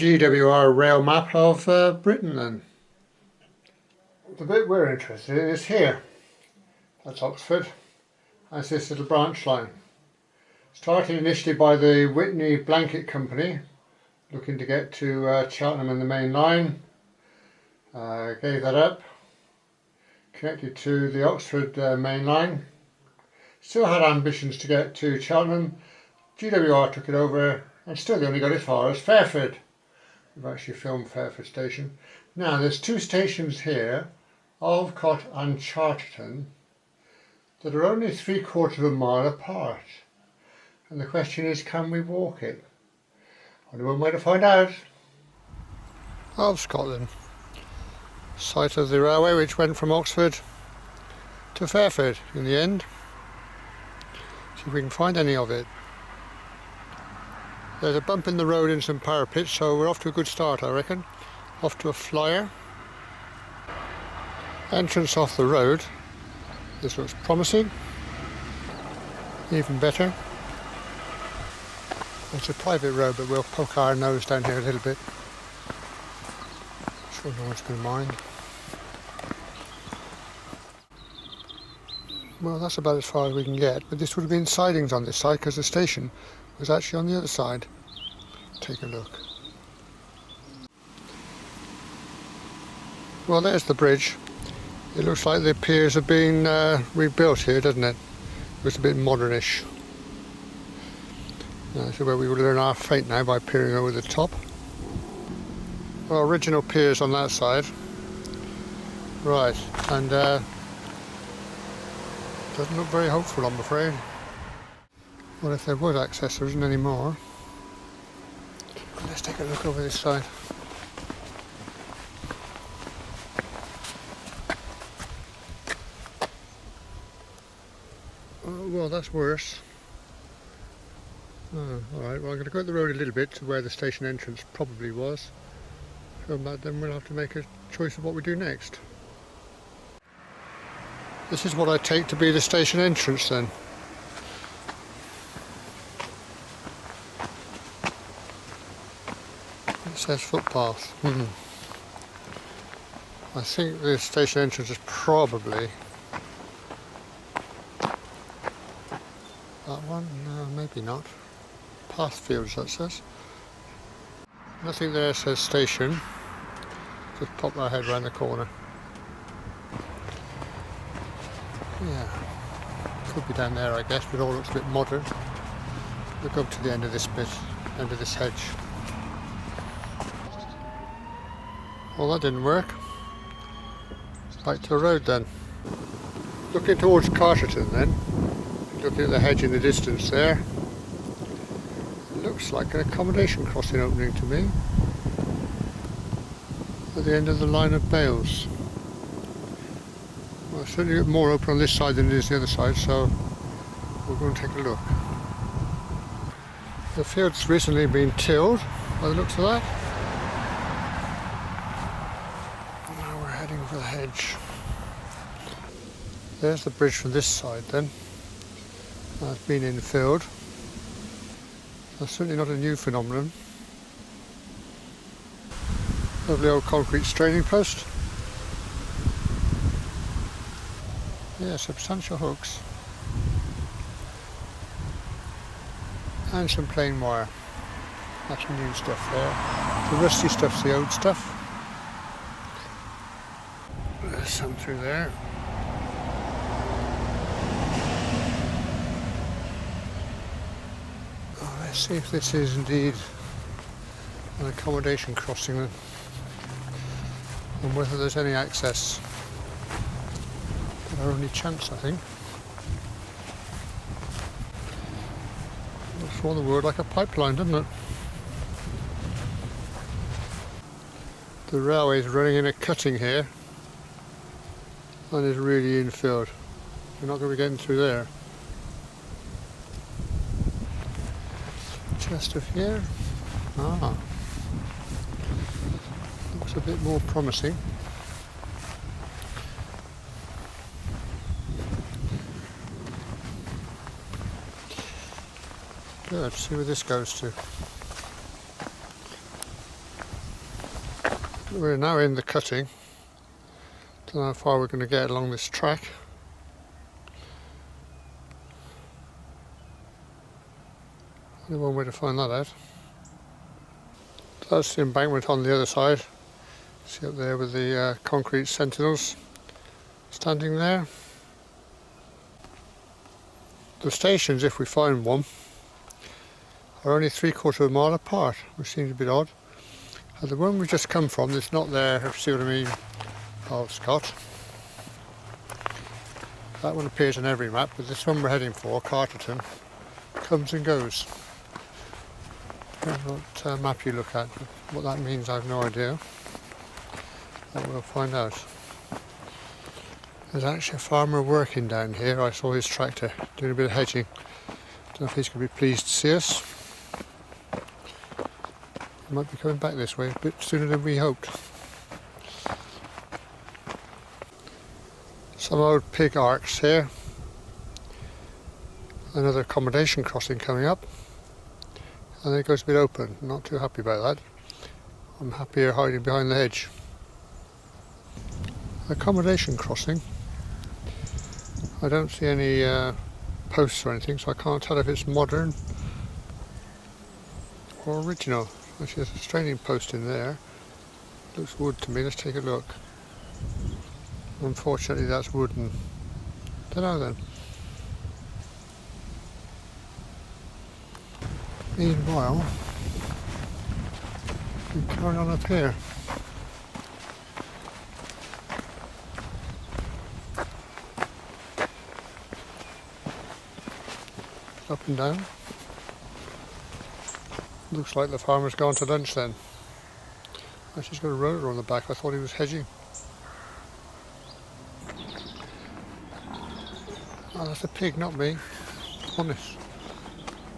GWR rail map of Britain then. The bit we're interested in is here. That's Oxford. That's this little branch line. Started initially by the Witney Blanket Company, looking to get to Cheltenham in the main line. Gave that up. Connected to the Oxford main line. Still had ambitions to get to Cheltenham. GWR took it over and still they only got as far as Fairford. We've actually filmed Fairford station. Now there's two stations here, Alvescot and Carterton, that are only 3/4 of a mile apart. And the question is, can we walk it? Only one way to find out. Alvescot then. Site of the railway which went from Oxford to Fairford in the end. See if we can find any of it. There's a bump in the road in some parapets, so we're off to a good start, I reckon. Off to a flyer. Entrance off the road. This looks promising. Even better. It's a private road, but we'll poke our nose down here a little bit. Sure no one's going to mind. Well, that's about as far as we can get, but this would have been sidings on this side because the station was actually on the other side. Take a look. Well, there's the bridge. It looks like the piers have been rebuilt here, doesn't it? It looks a bit modernish. This is where we will learn our fate now, by peering over the top. Well, original piers on that side. Right, and doesn't look very hopeful, I'm afraid. Well, if there was access, there isn't any more. Let's take a look over this side. Oh, well, that's worse. Oh, alright, well, I'm going to go up the road a little bit to where the station entrance probably was. From that, then we'll have to make a choice of what we do next. This is what I take to be the station entrance then. It says footpath. I think the station entrance is probably that one. No, maybe not. Pathfields, that says. Nothing there says station. Just pop our head round the corner. Yeah, could be down there, I guess, but it all looks a bit modern. Look up to the end of this bit, end of this hedge. Well, that didn't work. Back to the road then. Looking towards Carterton then. Looking at the hedge in the distance there. It looks like an accommodation crossing opening to me. At the end of the line of bales. Well, it's certainly more open on this side than it is the other side, so we'll go and take a look. The field's recently been tilled, by the looks of that. Now we're heading for the hedge. There's the bridge from this side then. That's been infilled. That's certainly not a new phenomenon. Lovely old concrete straining post. Yeah, substantial hooks. And some plain wire. That's some new stuff there. The rusty stuff's the old stuff. There's some through there. Oh, let's see if this is indeed an accommodation crossing then. And whether there's any access. Our only chance, I think. Looks for the word like a pipeline, doesn't it? The railway's running in a cutting here and is really infilled. We're not going to be getting through there. Chest of here. Ah. Looks a bit more promising. Good, see where this goes to. We're now in the cutting. Don't know how far we're going to get along this track. Only one way to find that out. That's the embankment on the other side. See up there with the concrete sentinels standing there. The stations, if we find one, are only 3/4 of a mile apart, which seems a bit odd. The one we've just come from is not there, if you see what I mean, Alvescot. That one appears on every map, but this one we're heading for, Carterton, comes and goes. Depends what map you look at. What that means, I have no idea. But we'll find out. There's actually a farmer working down here. I saw his tractor doing a bit of hedging. Don't know if he's going to be pleased to see us. He might be coming back this way a bit sooner than we hoped. Some old pig arcs here. Another accommodation crossing coming up. And it goes a bit open. Not too happy about that. I'm happier hiding behind the hedge. Accommodation crossing. I don't see any posts or anything, so I can't tell if it's modern or original. Actually, there's a straining post in there. Looks wood to me. Let's take a look. Unfortunately, that's wooden. Don't know then. Meanwhile, we carry on up here. Up and down. Looks like the farmer's gone to lunch then. Actually, he's got a rotor on the back. I thought he was hedging. Oh, that's a pig, not me. Honest.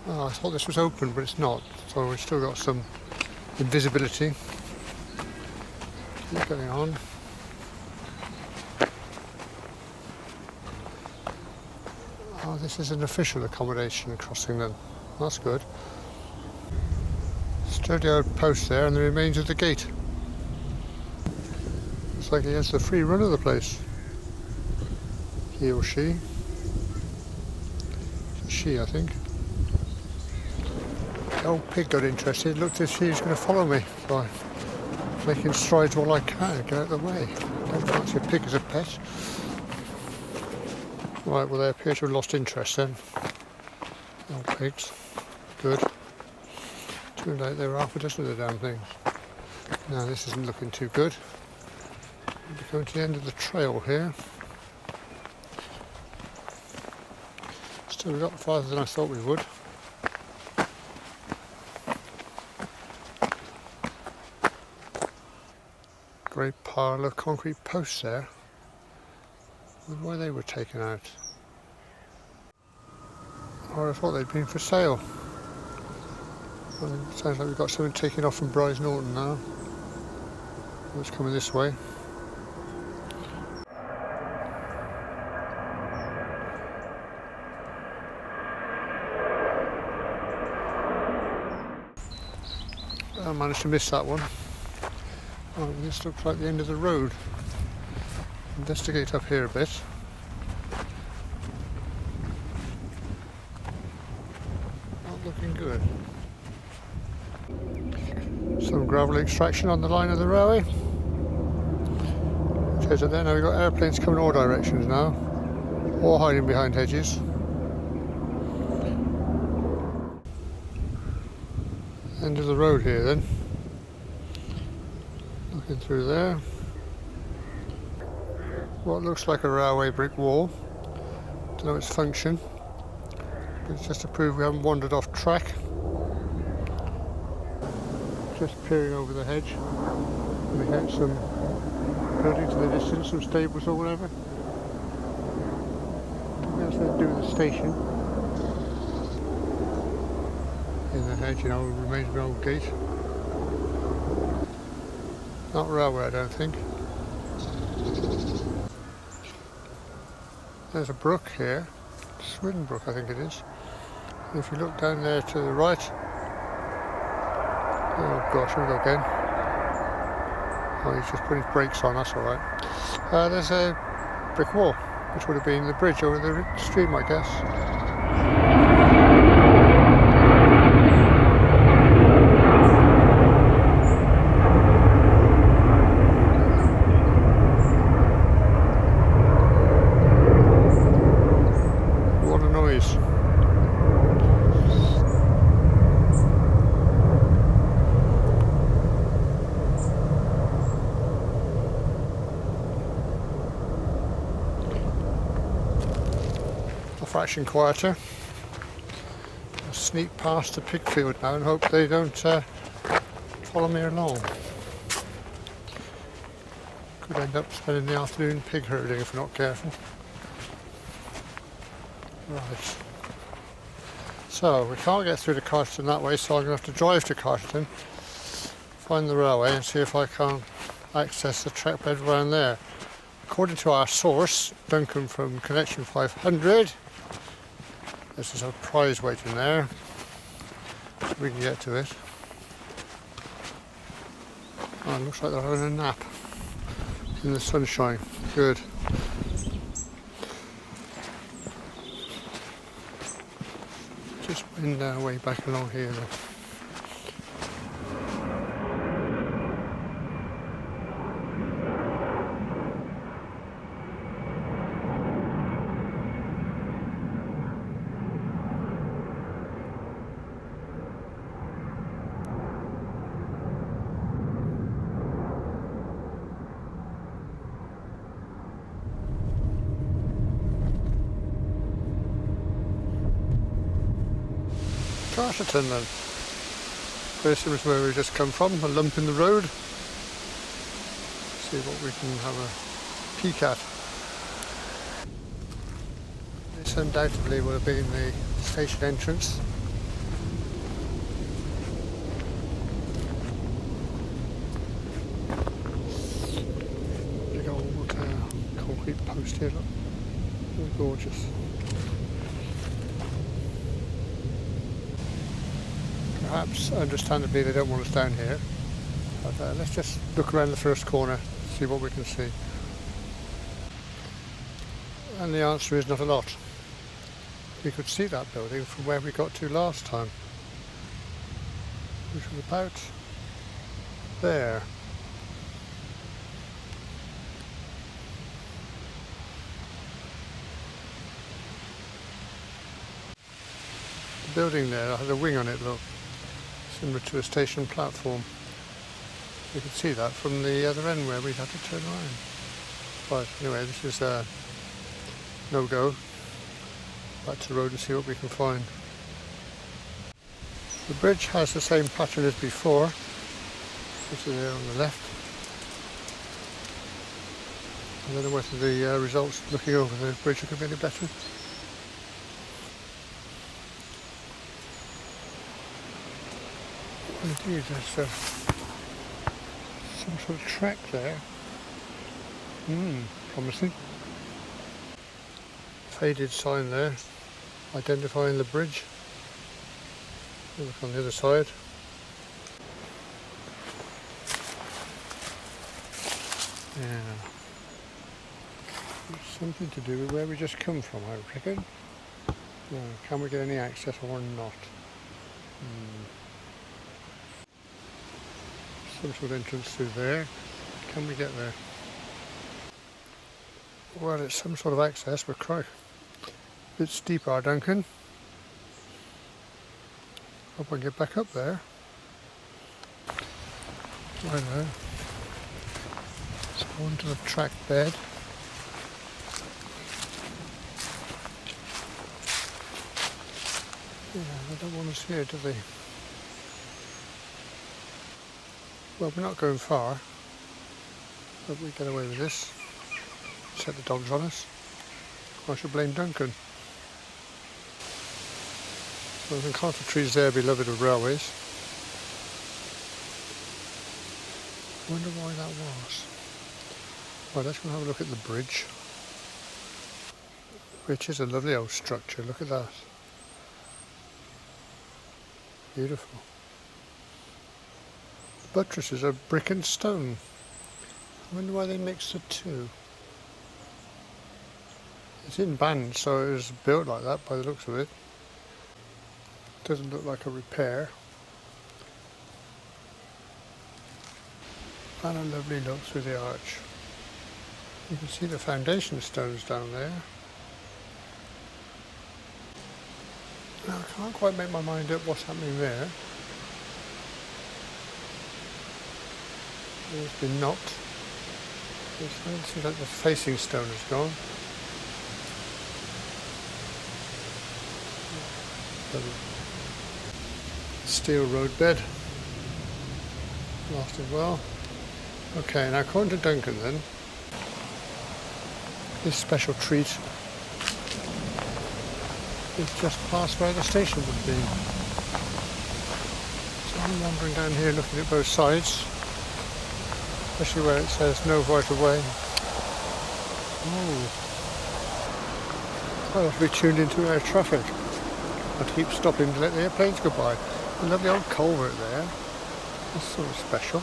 Oh, I thought this was open, but it's not. So we've still got some invisibility. Keep going on. Oh, this is an official accommodation crossing then. That's good. Sturdy old post there and the remains of the gate. Looks like he has the free run of the place. He or she. She, I think. The old pig got interested. Looked as if she was going to follow me. So I'm making strides while I can. Get out of the way. Don't fancy a pig as a pet. Right, well they appear to have lost interest then. Old pigs. Good. Turned out there were half a dozen of the damn things. Now this isn't looking too good. We're going to the end of the trail here. Still we got farther than I thought we would. Great pile of concrete posts there. I wonder why they were taken out. Or I thought they'd been for sale. Well, it sounds like we've got something taken off from Bryce Norton now. It's coming this way. I managed to miss that one. Oh, this looks like the end of the road. Investigate up here a bit. Not looking good. Some gravel extraction on the line of the railway. It says it there. Now we've got airplanes coming all directions now, all hiding behind hedges. End of the road here then. Looking through there. What looks like a railway brick wall. Don't know its function, but it's just to prove we haven't wandered off track. Just peering over the hedge. We get some buildings in the distance, some stables or whatever. What else they do with the station? In the hedge, you know, remains of an old gate. Not railway, I don't think. There's a brook here, Swin Brook I think it is. And if you look down there to the right, oh gosh, here we go again. Oh, he's just putting his brakes on, that's alright. There's a brick wall, which would have been the bridge over the stream, I guess. What a noise. A fraction quieter. I'll sneak past the pig field now and hope they don't follow me along. Could end up spending the afternoon pig herding if we're not careful. Right. So we can't get through to Carterton that way, so I'm going to have to drive to Carterton, find the railway and see if I can access the trackbed around there. According to our source, Duncan from Connection 500, there's a surprise waiting there. We can get to it. Oh, it looks like they're having a nap in the sunshine. Good. Just wend our way back along here then. Carterton then. Very similar to where we just come from, a lump in the road. See what we can have a peek at. This undoubtedly would have been the station entrance. Big old concrete post here, look. Oh, gorgeous. Perhaps, understandably, they don't want us down here, but let's just look around the first corner, see what we can see. And the answer is not a lot. We could see that building from where we got to last time, which was about there. The building there had a wing on it, look. Similar to a station platform. You can see that from the other end where we'd have to turn around. But anyway, this is a no-go. Back to the road and see what we can find. The bridge has the same pattern as before. This is there on the left. I don't know whether the results looking over the bridge are going to be any better. Indeed, there's some sort of track there. Promising. Faded sign there, identifying the bridge. Look on the other side. Yeah. It's something to do with where we just come from, I reckon. No, can we get any access or not? Some sort of entrance through there. Can we get there? Well, it's some sort of access, but crikey. A bit steep, our Duncan. Hope I can get back up there. I know. Let's go onto the track bed. Yeah, they don't want us here, do they? Well, we're not going far, but we get away with this. Set the dogs on us. I should blame Duncan. Well, the Carter trees there, beloved of railways. Wonder why that was. Well, let's go and have a look at the bridge, which is a lovely old structure. Look at that. Beautiful. Buttresses are brick and stone. I wonder why they mixed the two. It's in bands, so it was built like that by the looks of it. Doesn't look like a repair. And a lovely look through the arch. You can see the foundation stones down there. Now I can't quite make my mind up what's happening there. It's been knocked. It seems like the facing stone has gone. Steel road bed. Lasted well. Okay, now according to Duncan then, this special treat is just past where the station would be. So I'm wandering down here looking at both sides, especially where it says no right of way. Oh, I'll have to be tuned into air traffic. I keep stopping to let the airplanes go by. A lovely old culvert there. That's sort of special.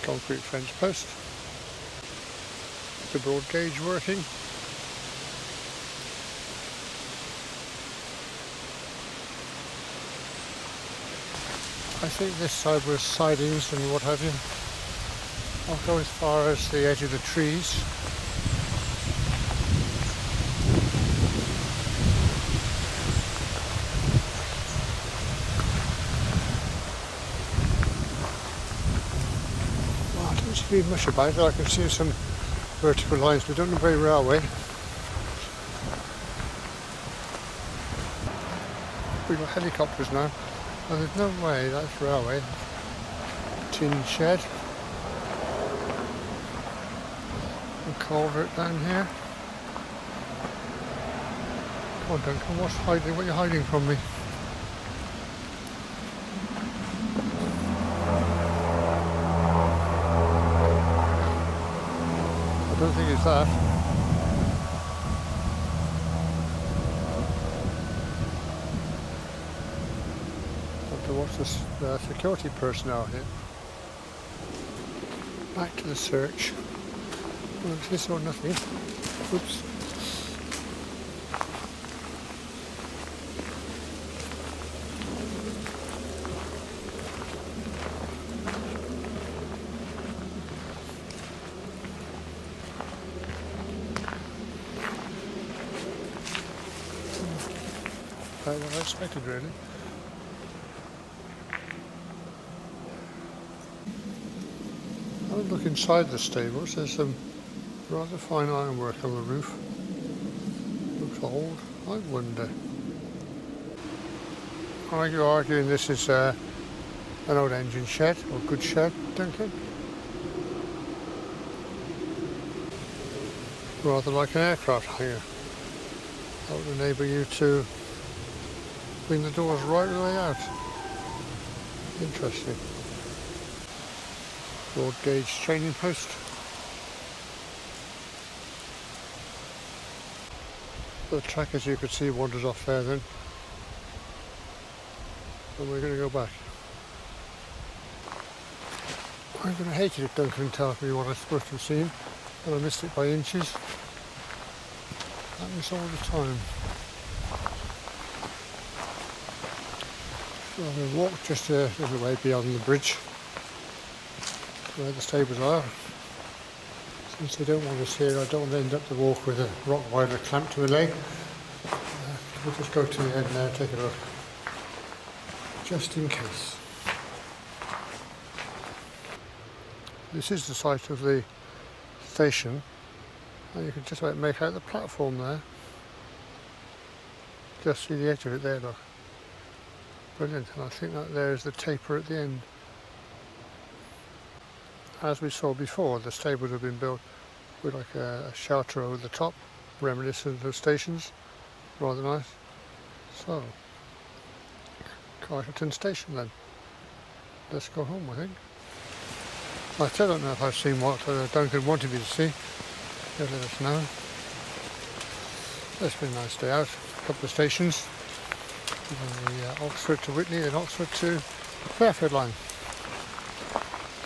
Concrete fence post. The broad gauge working. I think this side was sidings and what have you. I'll go as far as the edge of the trees. Well, I don't see much about it. I can see some vertical lines, but I don't know very railway. We've got helicopters now. Oh, there's no way that's railway. Tin shed. A culvert down here. Come on, Duncan, what's hiding? What are you hiding from me? I don't think it's that. What's the security personnel here? Back to the search. Well, it's this or nothing. Oops. About what I expected, really. Look inside the stables, there's some rather fine ironwork on the roof. Looks old, I wonder. Are you arguing this is an old engine shed, or good shed, Duncan? Rather like an aircraft hangar. That would enable you to bring the doors right the way out. Interesting. Broad gauge training post. The track, as you could see, wanders off there then. And we're going to go back. I'm going to hate it if Duncan tells me what I'm supposed to have seen and I missed it by inches. Happens all the time. So I'm going to walk just a little way beyond the bridge where the stables are. Since they don't want us here, I don't want to end up the walk with a Rottweiler clamped to a leg. We'll just go to the end now and take a look, just in case. This is the site of the station, and you can just about make out the platform there. Just see the edge of it there, look. Brilliant, and I think that there is the taper at the end. As we saw before, the stables have been built with like a shelter over the top, reminiscent of stations. Rather nice. So, Carterton station then. Let's go home, I think. I still don't know if I've seen what Duncan wanted me to see. He'll let us know. It's been a nice day out. A couple of stations. The Oxford to Witney and Oxford to Fairford line.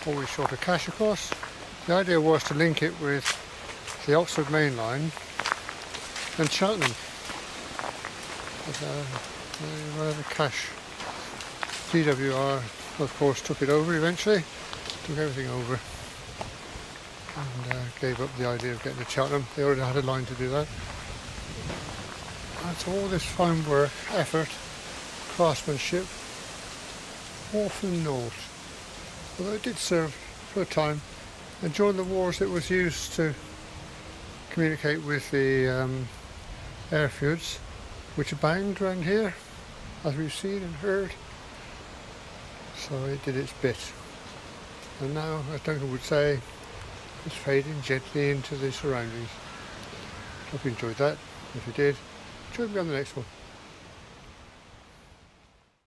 Always short of cash, of course. The idea was to link it with the Oxford main line and Cheltenham. But, the cash DWR of course took it over eventually, took everything over, and gave up the idea of getting to Cheltenham. They already had a line to do that. That's all this fine work, effort, craftsmanship, all from the north. Although it did serve for a time, and during the wars it was used to communicate with the airfields, which are banged around here, as we've seen and heard. So it did its bit. And now, as Duncan would say, it's fading gently into the surroundings. Hope you enjoyed that. If you did, join me on the next one.